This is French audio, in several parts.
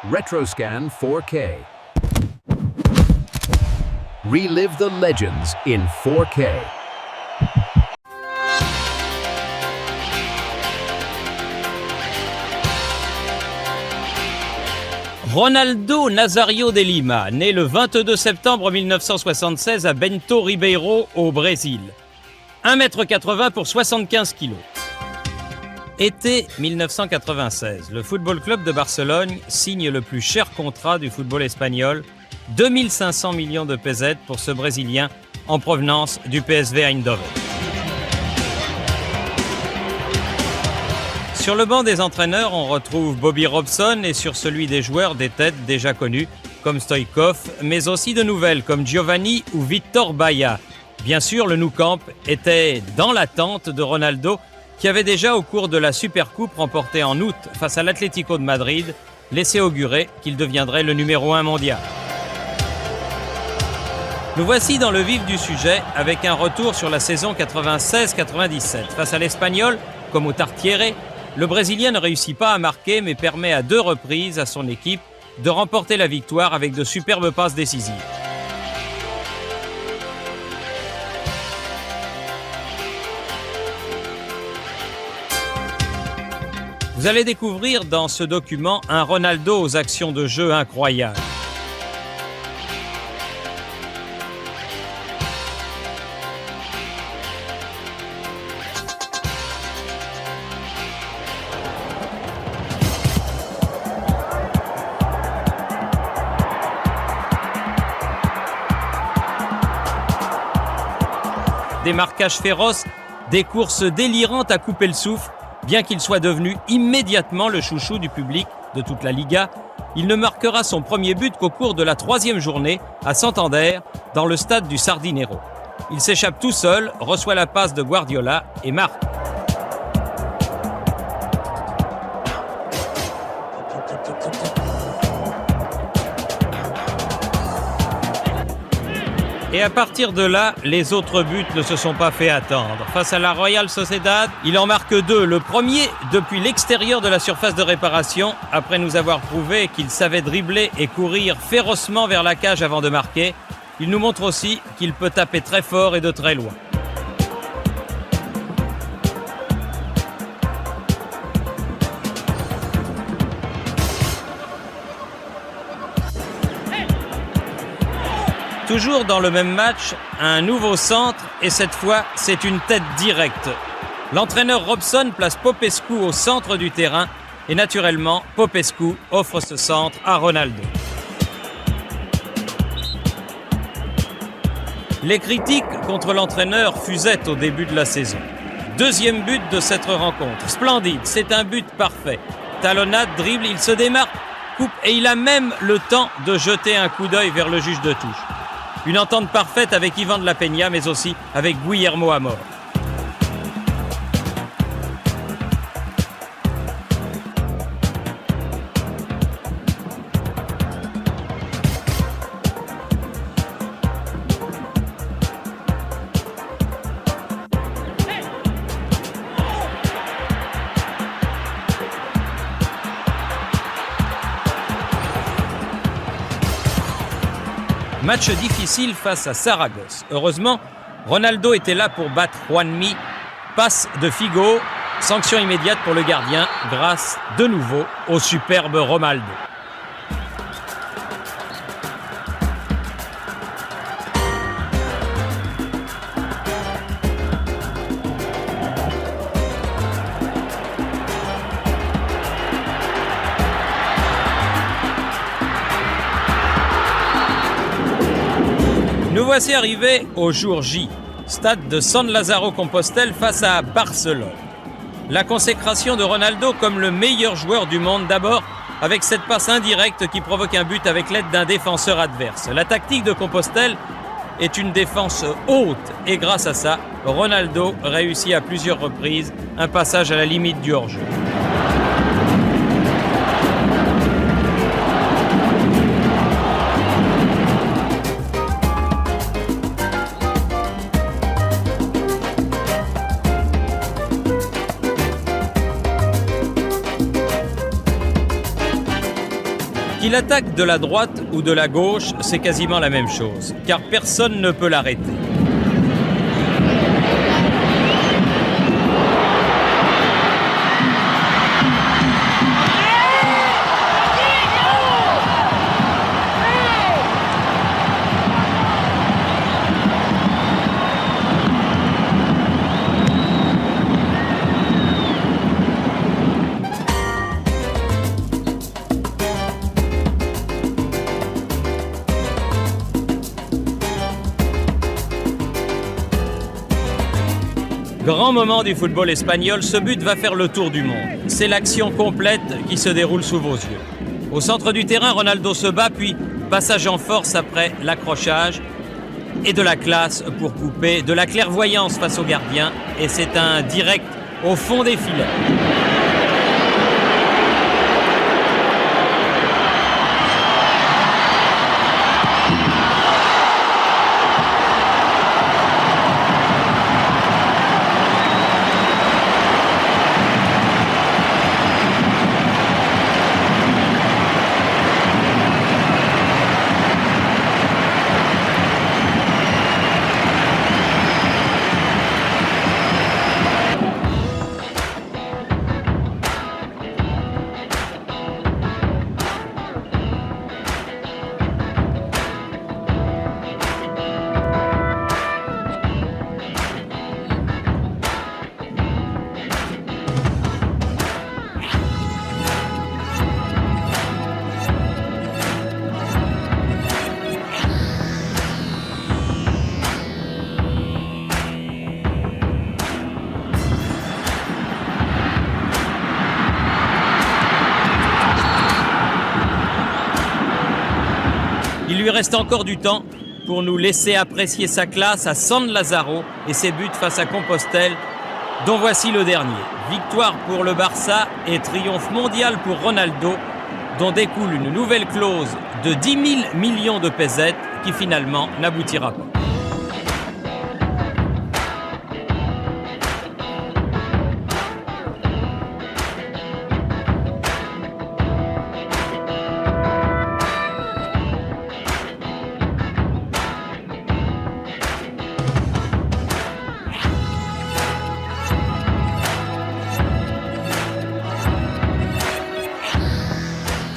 RetroScan 4K. Relive the legends in 4K. Ronaldo Nazário de Lima, né le 22 septembre 1976 à Bento Ribeiro, au Brésil. 1,80 m pour 75 kg. Été 1996, le Football Club de Barcelone signe le plus cher contrat du football espagnol, 2500 millions de pesetes pour ce Brésilien en provenance du PSV Eindhoven. Sur le banc des entraîneurs, on retrouve Bobby Robson et sur celui des joueurs, des têtes déjà connues comme Stoichkov, mais aussi de nouvelles comme Giovanni ou Victor Baía. Bien sûr, le Nou Camp était dans l'attente de Ronaldo, qui avait déjà, au cours de la Supercoupe remportée en août face à l'Atlético de Madrid, laissé augurer qu'il deviendrait le numéro 1 mondial. Nous voici dans le vif du sujet avec un retour sur la saison 96-97. Face à l'Espagnol, comme au Tartiere, le Brésilien ne réussit pas à marquer mais permet à 2 reprises à son équipe de remporter la victoire avec de superbes passes décisives. Vous allez découvrir dans ce document un Ronaldo aux actions de jeu incroyables. Des marquages féroces, des courses délirantes à couper le souffle. Bien qu'il soit devenu immédiatement le chouchou du public de toute la Liga, il ne marquera son premier but qu'au cours de la 3e journée à Santander, dans le stade du Sardinero. Il s'échappe tout seul, reçoit la passe de Guardiola et marque. Et à partir de là, les autres buts ne se sont pas fait attendre. Face à la Real Sociedad, il en marque 2. Le premier depuis l'extérieur de la surface de réparation, après nous avoir prouvé qu'il savait dribbler et courir férocement vers la cage avant de marquer. Il nous montre aussi qu'il peut taper très fort et de très loin. Toujours dans le même match, un nouveau centre et cette fois, c'est une tête directe. L'entraîneur Robson place Popescu au centre du terrain et naturellement, Popescu offre ce centre à Ronaldo. Les critiques contre l'entraîneur fusaient au début de la saison. 2e but de cette rencontre. Splendide, c'est un but parfait. Talonnade, dribble, il se démarque, coupe et il a même le temps de jeter un coup d'œil vers le juge de touche. Une entente parfaite avec Ivan de la Peña, mais aussi avec Guillermo Amor. Match difficile face à Saragosse. Heureusement, Ronaldo était là pour battre Juanmi. Passe de Figo, sanction immédiate pour le gardien grâce de nouveau au superbe Ronaldo. Nous voici arrivés au jour J, stade de San Lázaro Compostelle face à Barcelone. La consécration de Ronaldo comme le meilleur joueur du monde d'abord avec cette passe indirecte qui provoque un but avec l'aide d'un défenseur adverse. La tactique de Compostelle est une défense haute et grâce à ça, Ronaldo réussit à plusieurs reprises un passage à la limite du hors-jeu. Qu'il attaque de la droite ou de la gauche, c'est quasiment la même chose, car personne ne peut l'arrêter. Grand moment du football espagnol, ce but va faire le tour du monde. C'est l'action complète qui se déroule sous vos yeux. Au centre du terrain, Ronaldo se bat, puis passage en force après l'accrochage et de la classe pour couper, de la clairvoyance face au gardien, et c'est un direct au fond des filets. Il lui reste encore du temps pour nous laisser apprécier sa classe à San Lazaro et ses buts face à Compostelle, dont voici le dernier. Victoire pour le Barça et triomphe mondial pour Ronaldo, dont découle une nouvelle clause de 10 000 millions de pesettes qui finalement n'aboutira pas.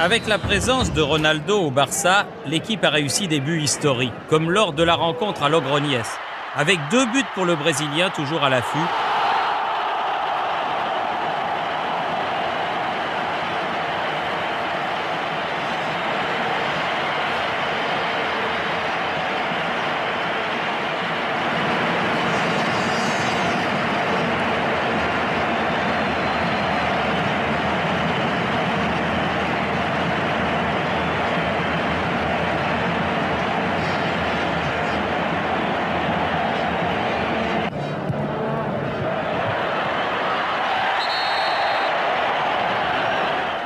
Avec la présence de Ronaldo au Barça, l'équipe a réussi des buts historiques, comme lors de la rencontre à Logroñés, avec 2 buts pour le Brésilien, toujours à l'affût.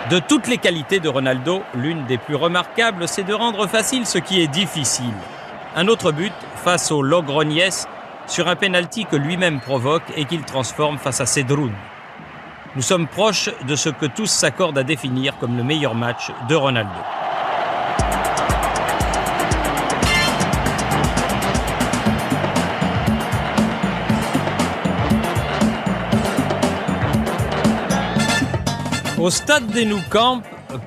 De toutes les qualités de Ronaldo, l'une des plus remarquables, c'est de rendre facile ce qui est difficile. Un autre but face au Logroñés sur un pénalty que lui-même provoque et qu'il transforme face à Cedrún. Nous sommes proches de ce que tous s'accordent à définir comme le meilleur match de Ronaldo. Au stade des Nou Camp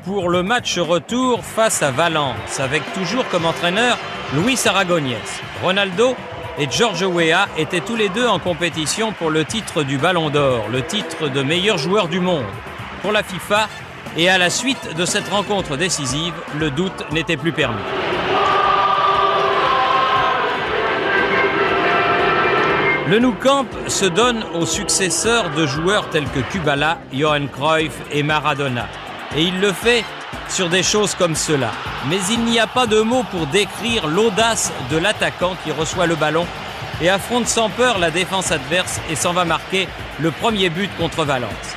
pour le match retour face à Valence, avec toujours comme entraîneur Luis Aragonés. Ronaldo et George Weah étaient tous les deux en compétition pour le titre du Ballon d'Or, le titre de meilleur joueur du monde. Pour la FIFA, et à la suite de cette rencontre décisive, le doute n'était plus permis. Le Nou Camp se donne aux successeurs de joueurs tels que Kubala, Johan Cruyff et Maradona. Et il le fait sur des choses comme cela. Mais il n'y a pas de mots pour décrire l'audace de l'attaquant qui reçoit le ballon et affronte sans peur la défense adverse et s'en va marquer le premier but contre Valence.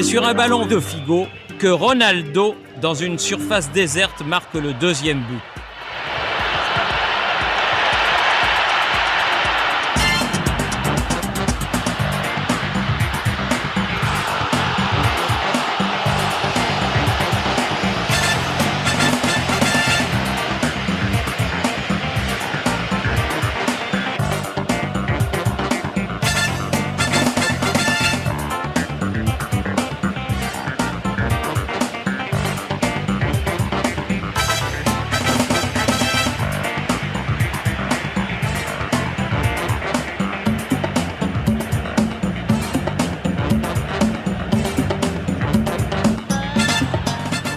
sur un ballon de Figo que Ronaldo, dans une surface déserte, marque le deuxième but.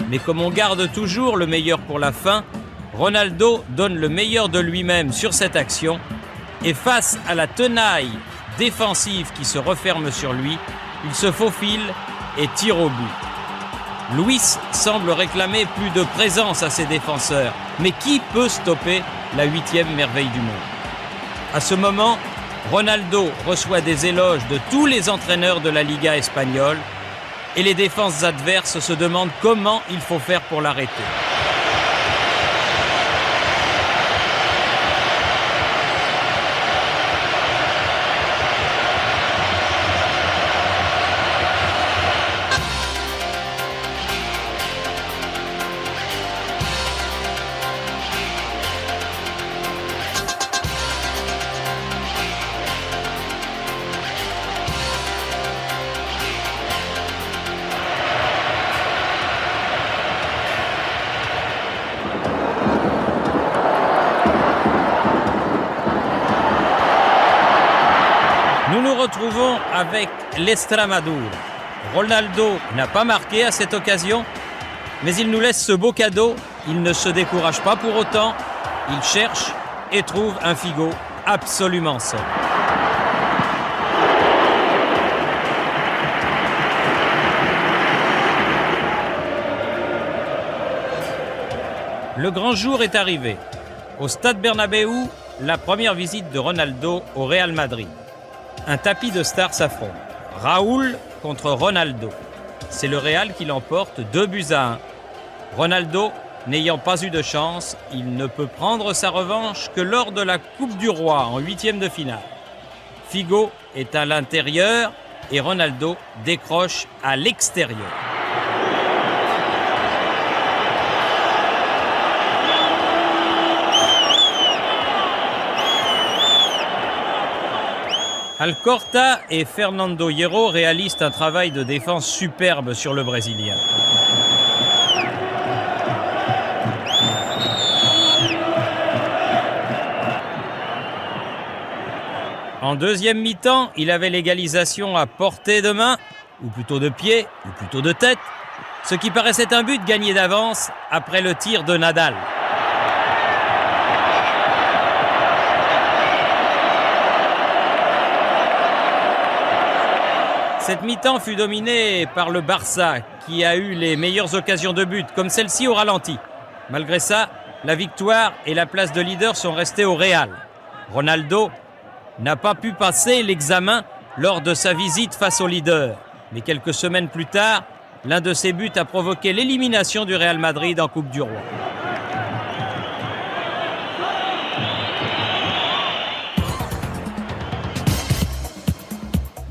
Mais comme on garde toujours le meilleur pour la fin, Ronaldo donne le meilleur de lui-même sur cette action et face à la tenaille défensive qui se referme sur lui, il se faufile et tire au but. Luis semble réclamer plus de présence à ses défenseurs, mais qui peut stopper la 8e merveille du monde? À ce moment, Ronaldo reçoit des éloges de tous les entraîneurs de la Liga espagnole et les défenses adverses se demandent comment il faut faire pour l'arrêter. Nous nous retrouvons avec l'Estremadura. Ronaldo n'a pas marqué à cette occasion, mais il nous laisse ce beau cadeau. Il ne se décourage pas pour autant. Il cherche et trouve un Figo absolument seul. Le grand jour est arrivé. Au stade Bernabéu, la première visite de Ronaldo au Real Madrid. Un tapis de stars s'affronte. Raúl contre Ronaldo. C'est le Real qui l'emporte 2-1. Ronaldo, n'ayant pas eu de chance, il ne peut prendre sa revanche que lors de la Coupe du Roi en 8e de finale. Figo est à l'intérieur et Ronaldo décroche à l'extérieur. Alcorta et Fernando Hierro réalisent un travail de défense superbe sur le Brésilien. En deuxième mi-temps, il avait l'égalisation à portée de main, ou plutôt de pied, ou plutôt de tête, ce qui paraissait un but gagné d'avance après le tir de Nadal. Cette mi-temps fut dominée par le Barça, qui a eu les meilleures occasions de but, comme celle-ci au ralenti. Malgré ça, la victoire et la place de leader sont restées au Real. Ronaldo n'a pas pu passer l'examen lors de sa visite face au leader. Mais quelques semaines plus tard, l'un de ses buts a provoqué l'élimination du Real Madrid en Coupe du Roi.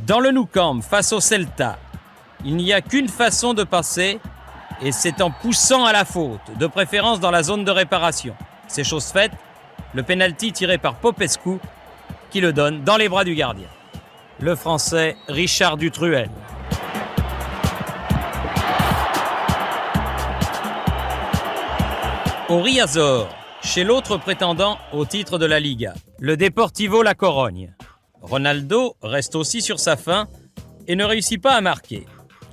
Dans le Nou Camp, face au Celta, il n'y a qu'une façon de passer et c'est en poussant à la faute, de préférence dans la zone de réparation. C'est chose faite, le pénalty tiré par Popescu qui le donne dans les bras du gardien. Le Français Richard Dutruel. Au Riazor, chez l'autre prétendant au titre de la Liga, le Deportivo La Corogne. Ronaldo reste aussi sur sa faim et ne réussit pas à marquer.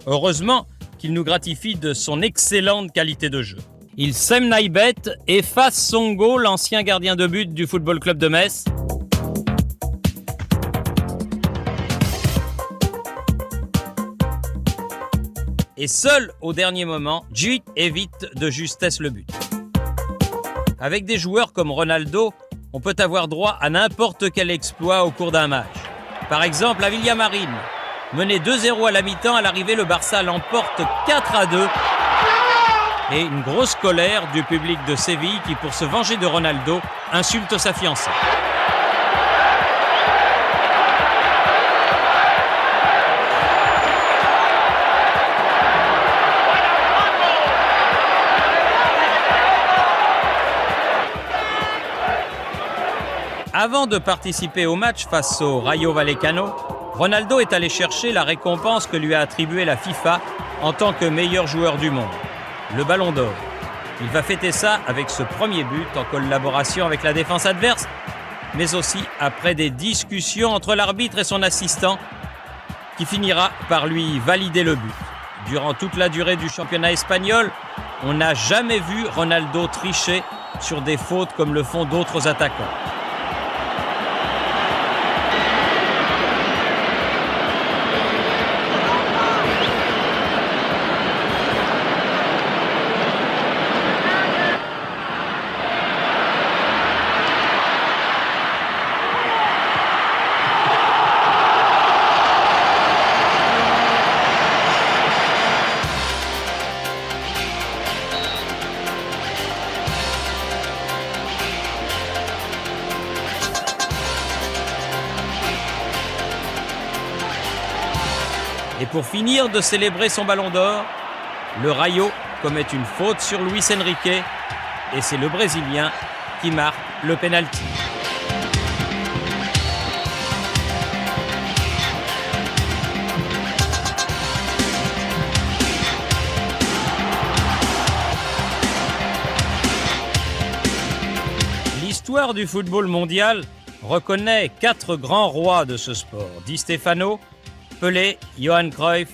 Heureusement qu'il nous gratifie de son excellente qualité de jeu. Il sème Naïbet et face Songo, l'ancien gardien de but du Football Club de Metz. Et seul au dernier moment, Djic évite de justesse le but. Avec des joueurs comme Ronaldo, on peut avoir droit à n'importe quel exploit au cours d'un match. Par exemple, à Villamarín, Mené 2-0 à la mi-temps, à l'arrivée, le Barça l'emporte 4-2. Et une grosse colère du public de Séville qui, pour se venger de Ronaldo, insulte sa fiancée. Avant de participer au match face au Rayo Vallecano, Ronaldo est allé chercher la récompense que lui a attribuée la FIFA en tant que meilleur joueur du monde, le Ballon d'Or. Il va fêter ça avec ce premier but en collaboration avec la défense adverse, mais aussi après des discussions entre l'arbitre et son assistant qui finira par lui valider le but. Durant toute la durée du championnat espagnol, on n'a jamais vu Ronaldo tricher sur des fautes comme le font d'autres attaquants. Et pour finir de célébrer son Ballon d'Or, le Rayo commet une faute sur Luis Enrique et c'est le Brésilien qui marque le pénalty. L'histoire du football mondial reconnaît 4 grands rois de ce sport: Di Stefano, Pelé, Johan Cruyff,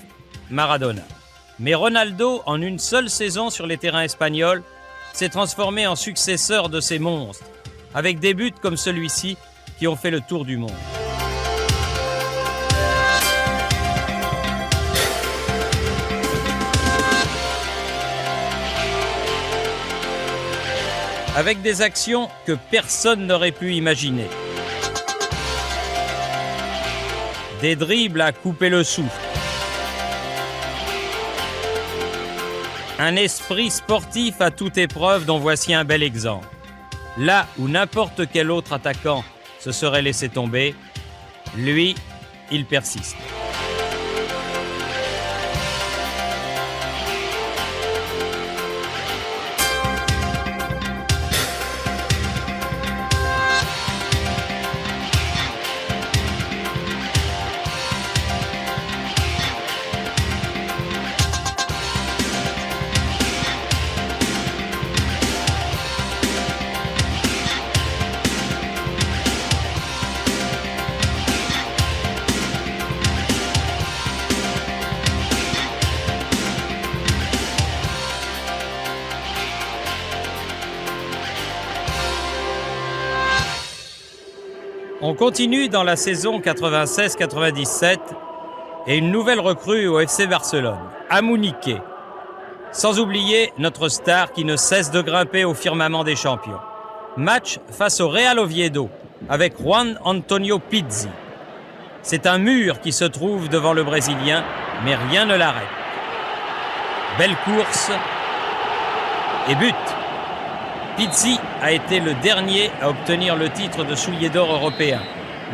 Maradona. Mais Ronaldo, en une seule saison sur les terrains espagnols, s'est transformé en successeur de ces monstres, avec des buts comme celui-ci qui ont fait le tour du monde. Avec des actions que personne n'aurait pu imaginer. Des dribbles à couper le souffle. Un esprit sportif à toute épreuve dont voici un bel exemple. Là où n'importe quel autre attaquant se serait laissé tomber, lui, il persiste. On continue dans la saison 96-97 et une nouvelle recrue au FC Barcelone, Amunique. Sans oublier notre star qui ne cesse de grimper au firmament des champions. Match face au Real Oviedo avec Juan Antonio Pizzi. C'est un mur qui se trouve devant le Brésilien, mais rien ne l'arrête. Belle course et but. Pizzi a été le dernier à obtenir le titre de soulier d'or européen.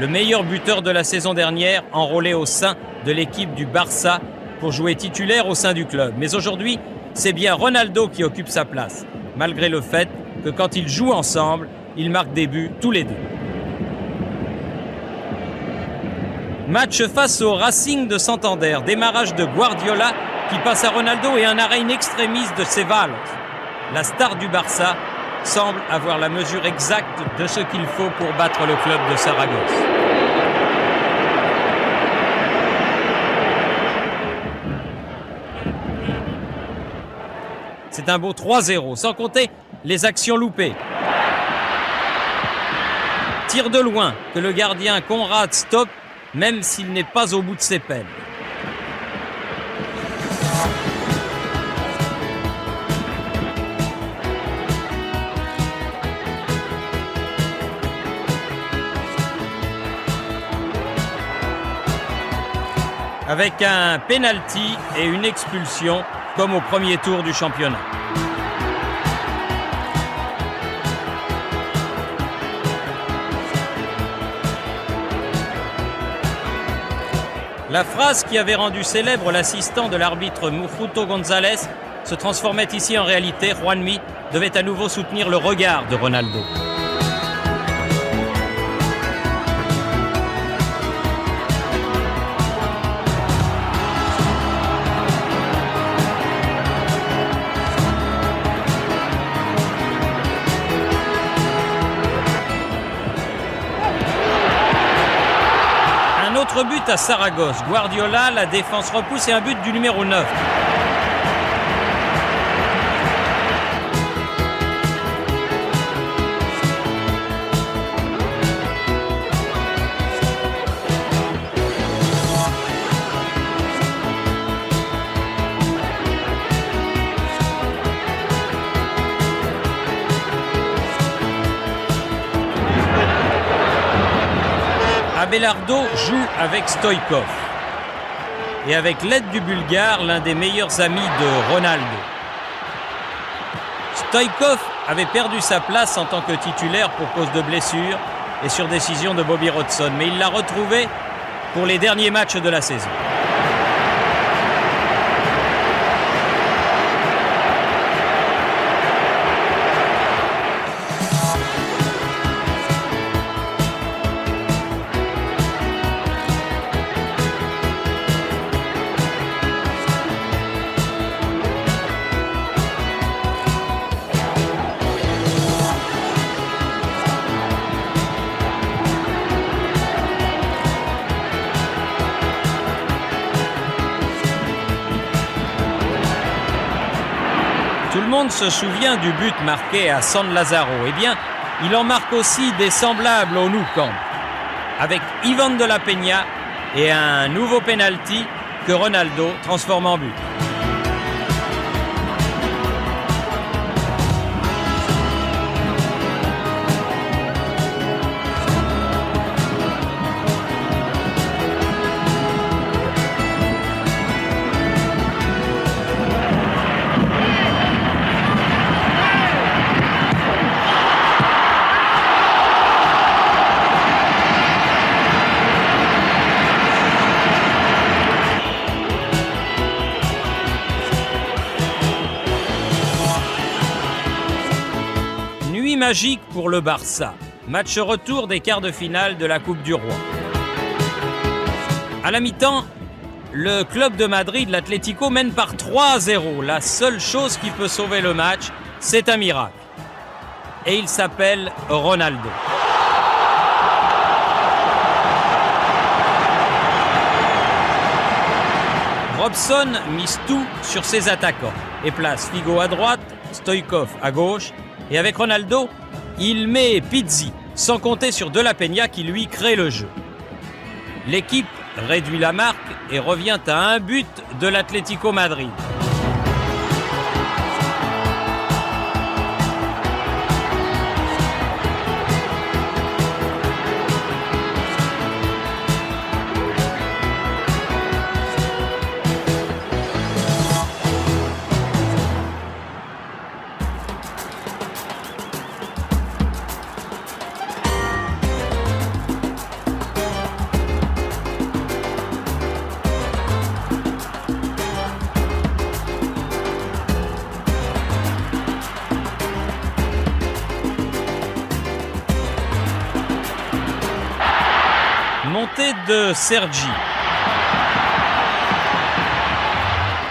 Le meilleur buteur de la saison dernière, enrôlé au sein de l'équipe du Barça pour jouer titulaire au sein du club. Mais aujourd'hui, c'est bien Ronaldo qui occupe sa place, malgré le fait que quand ils jouent ensemble, ils marquent des buts tous les deux. Match face au Racing de Santander, démarrage de Guardiola qui passe à Ronaldo et un arrêt in extremis de Ceballos. La star du Barça semble avoir la mesure exacte de ce qu'il faut pour battre le club de Saragosse. C'est un beau 3-0, sans compter les actions loupées. Tir de loin que le gardien Conrad stoppe, même s'il n'est pas au bout de ses peines. avec un penalty et une expulsion comme au premier tour du championnat. La phrase qui avait rendu célèbre l'assistant de l'arbitre Mujuto González se transformait ici en réalité. Juanmi devait à nouveau soutenir le regard de Ronaldo. Autre but à Saragosse. Guardiola, la défense repousse et un but du numéro 9. Abelardo joue avec Stoïkov et avec l'aide du Bulgare, l'un des meilleurs amis de Ronaldo. Stoïkov avait perdu sa place en tant que titulaire pour cause de blessure et sur décision de Bobby Robson, mais il l'a retrouvé pour les derniers matchs de la saison. Tout le monde se souvient du but marqué à San Lazzaro. Eh bien, il en marque aussi des semblables au Nou Camp, avec Ivan de la Peña et un nouveau penalty que Ronaldo transforme en but. Magique pour le Barça. Match retour des quarts de finale de la Coupe du Roi. À la mi-temps, le club de Madrid, l'Atlético, mène par 3-0. La seule chose qui peut sauver le match, c'est un miracle. Et il s'appelle Ronaldo. Robson mise tout sur ses attaquants et place Figo à droite, Stoïkov à gauche. Et avec Ronaldo, il met Pizzi, sans compter sur De la Peña qui lui crée le jeu. L'équipe réduit la marque et revient à un but de l'Atlético Madrid. Montée de Sergi.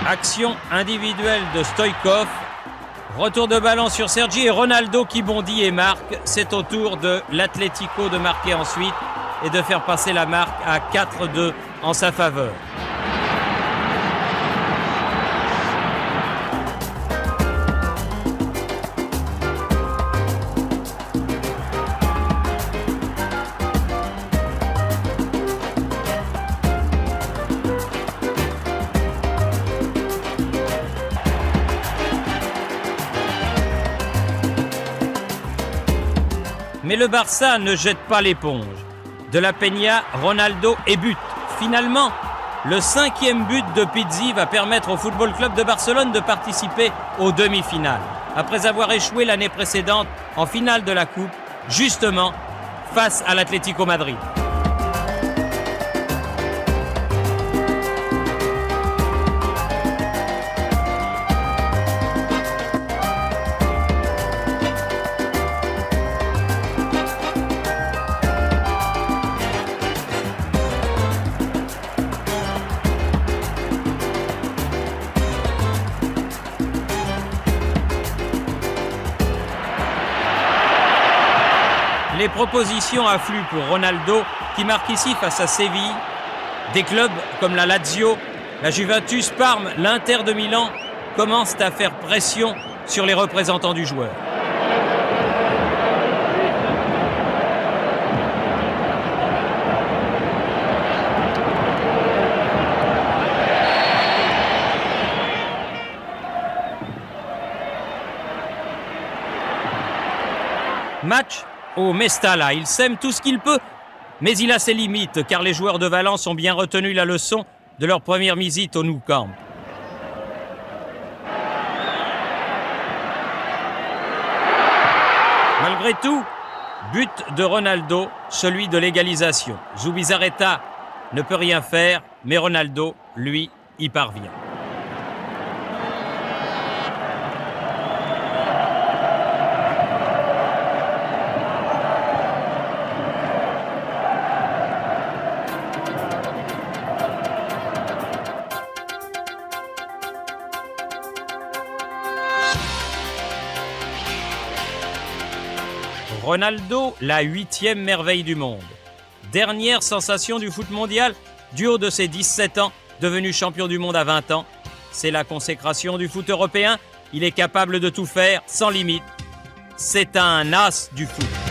Action individuelle de Stoïkov. Retour de ballon sur Sergi et Ronaldo qui bondit et marque. C'est au tour de l'Atlético de marquer ensuite et de faire passer la marque à 4-2 en sa faveur. Mais le Barça ne jette pas l'éponge. De la Peña, Ronaldo et but. Finalement, Le 5e but de Pizzi va permettre au Football Club de Barcelone de participer aux demi-finales, après avoir échoué l'année précédente en finale de la Coupe, justement face à l'Atlético Madrid. Les propositions affluent pour Ronaldo, qui marque ici face à Séville. Des clubs comme la Lazio, la Juventus, Parme, l'Inter de Milan commencent à faire pression sur les représentants du joueur. Match au Mestalla, il sème tout ce qu'il peut, mais il a ses limites, car les joueurs de Valence ont bien retenu la leçon de leur première visite au Nou Camp. Malgré tout, but de Ronaldo, celui de l'égalisation. Zubizarreta ne peut rien faire, mais Ronaldo, lui, y parvient. Ronaldo, la 8e merveille du monde. Dernière sensation du foot mondial, du haut de ses 17 ans, devenu champion du monde à 20 ans. C'est la consécration du foot européen. Il est capable de tout faire, sans limite. C'est un as du foot.